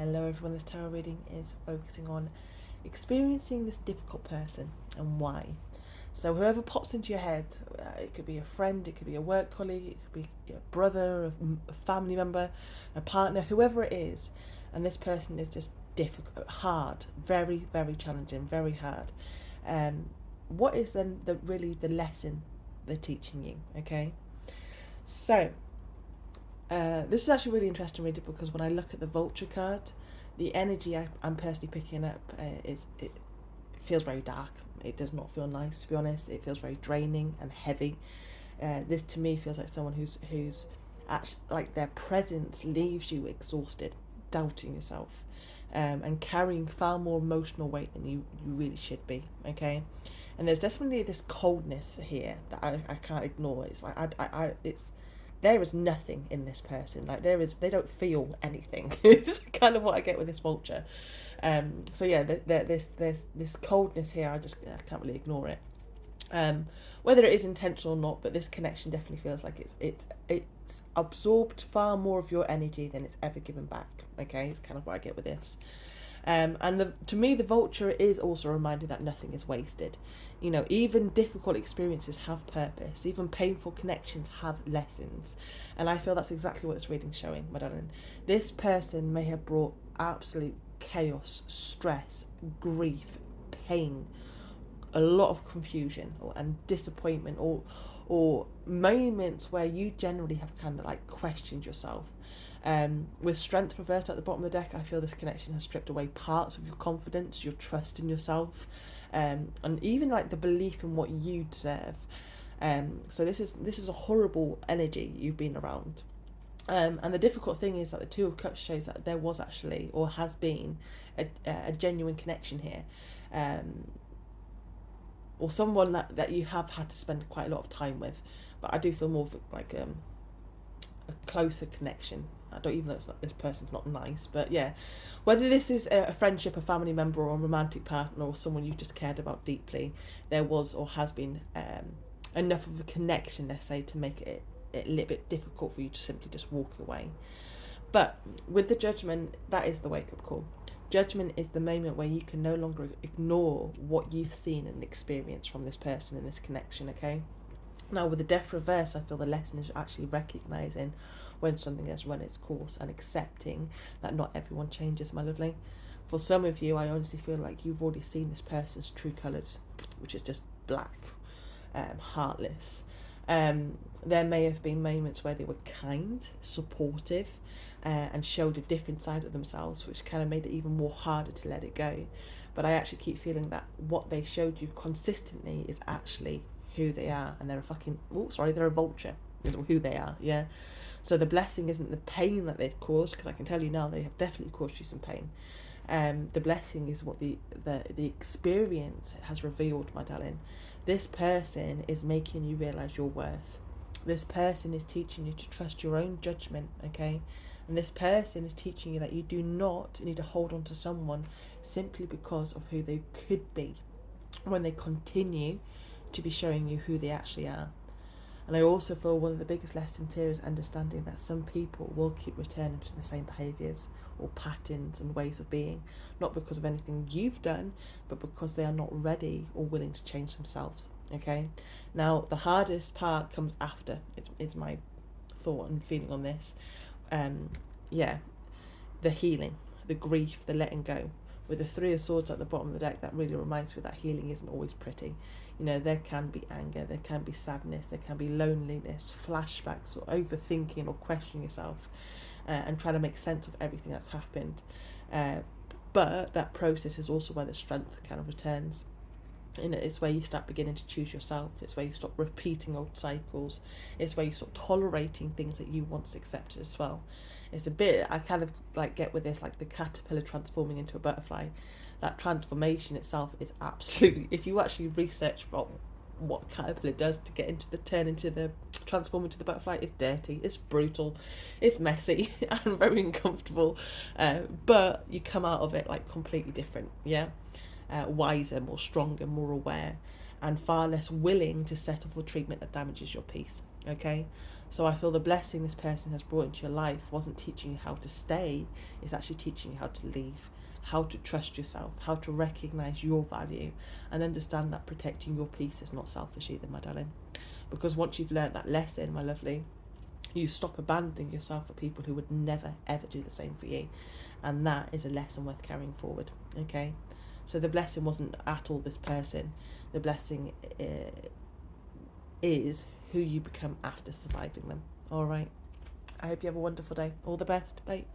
Hello everyone, this tarot reading is focusing on experiencing this difficult person and why. So whoever pops into your head, it could be a friend, it could be a work colleague, it could be a brother, a family member, a partner, whoever it is, and this person is just difficult, hard, very, very challenging, very hard. What is then the lesson they're teaching you, okay? So this is actually really interesting reading because when I look at the Vulture card, the energy I'm personally picking up it feels very dark. It does not feel nice, to be honest. It feels very draining and heavy. This to me feels like someone who's actually, like, their presence leaves you exhausted, doubting yourself, and carrying far more emotional weight than you really should be. Okay, and there's definitely this coldness here that I can't ignore. It's like it's there is nothing in this person. Like they don't feel anything. It's kind of what I get with this Vulture. So yeah, this coldness here. I can't really ignore it. Whether it is intentional or not, but this connection definitely feels like it's absorbed far more of your energy than it's ever given back. Okay, it's kind of what I get with this. And to me, the Vulture is also a reminder that nothing is wasted. You know, even difficult experiences have purpose. Even painful connections have lessons. And I feel that's exactly what this reading's showing, my darling. This person may have brought absolute chaos, stress, grief, pain, a lot of confusion and disappointment, or moments where you generally have kind of like questioned yourself. With Strength reversed at the bottom of the deck, I feel this connection has stripped away parts of your confidence, your trust in yourself, and even like the belief in what you deserve. So this is a horrible energy you've been around. And the difficult thing is that the Two of Cups shows that there was actually, or has been, a genuine connection here. Or someone that you have had to spend quite a lot of time with. But I do feel more of like a closer connection. I don't even know this person's not nice, but yeah, whether this is a friendship, a family member, or a romantic partner, or someone you just cared about deeply, there was or has been enough of a connection, let's say, to make it a little bit difficult for you to simply just walk away. But with the Judgment, that is the wake-up call. Judgment is the moment where you can no longer ignore what you've seen and experienced from this person and this connection, okay? Now, with the Death reverse, I feel the lesson is actually recognising when something has run its course and accepting that not everyone changes, my lovely. For some of you, I honestly feel like you've already seen this person's true colours, which is just black, heartless. There may have been moments where they were kind, supportive, and showed a different side of themselves, which kind of made it even more harder to let it go. But I actually keep feeling that what they showed you consistently is actually who they are, and they're a Vulture is who they are. Yeah, so the blessing isn't the pain that they've caused, because I can tell you now they have definitely caused you some pain. The blessing is what the experience has revealed, my darling. This person is making you realize your worth. This person is teaching you to trust your own judgment, okay? And this person is teaching you that you do not need to hold on to someone simply because of who they could be, when they continue to be showing you who they actually are. And I also feel one of the biggest lessons here is understanding that some people will keep returning to the same behaviours or patterns and ways of being, not because of anything you've done, but because they are not ready or willing to change themselves. Okay, now the hardest part comes after. It's my thought and feeling on this. The healing, the grief, the letting go. With the Three of Swords at the bottom of the deck, that really reminds me that healing isn't always pretty. You know, there can be anger, there can be sadness, there can be loneliness, flashbacks, or overthinking or questioning yourself, and trying to make sense of everything that's happened. But that process is also where the strength kind of returns. You know, it's where you start beginning to choose yourself. It's where you stop repeating old cycles. It's where you stop tolerating things that you once accepted as well. It's a bit, I kind of like get with this, like the caterpillar transforming into a butterfly. That transformation itself is absolutely, if you actually research about what caterpillar does to get transform into the butterfly, it's dirty, it's brutal, it's messy, and very uncomfortable. But you come out of it like completely different, yeah? Wiser, more stronger, more aware, and far less willing to settle for treatment that damages your peace. Okay, So I feel the blessing this person has brought into your life wasn't teaching you how to stay, it's actually teaching you how to leave, how to trust yourself, how to recognize your value, and understand that protecting your peace is not selfish either, my darling. Because once you've learned that lesson, my lovely, you stop abandoning yourself for people who would never ever do the same for you. And that is a lesson worth carrying forward. Okay, so the blessing wasn't at all this person. The blessing is who you become after surviving them. All right, I hope you have a wonderful day. All the best. Bye.